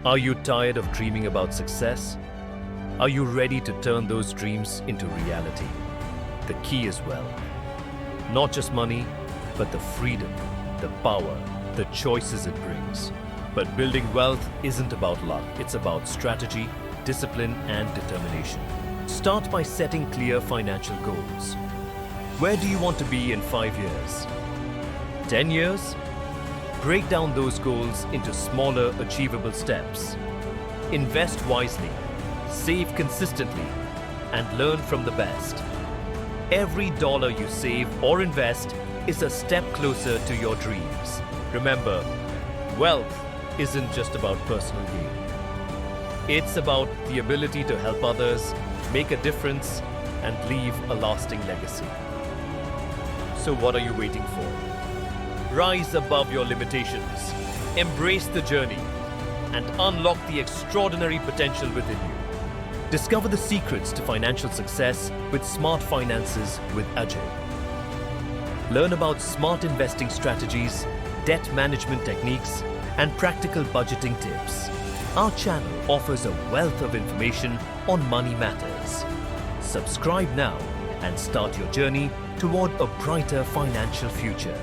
Are you tired of dreaming about success? Are you ready to turn those dreams into reality? The key is wealth. Not just money, but the freedom, the power, the choices it brings. But building wealth isn't about luck. It's about strategy, discipline, and determination. Start by setting clear financial goals. Where do you want to be in 5 years? 10 years? Break down those goals into smaller, achievable steps. Invest wisely, save consistently, and learn from the best. Every dollar you save or invest is a step closer to your dreams. Remember, wealth isn't just about personal gain. It's about the ability to help others, make a difference, and leave a lasting legacy. So what are you waiting for? Rise above your limitations, embrace the journey, and unlock the extraordinary potential within you. Discover the secrets to financial success with Smart Finances with Ajay. Learn about smart investing strategies, debt management techniques, and practical budgeting tips. Our channel offers a wealth of information on money matters. Subscribe now and start your journey toward a brighter financial future.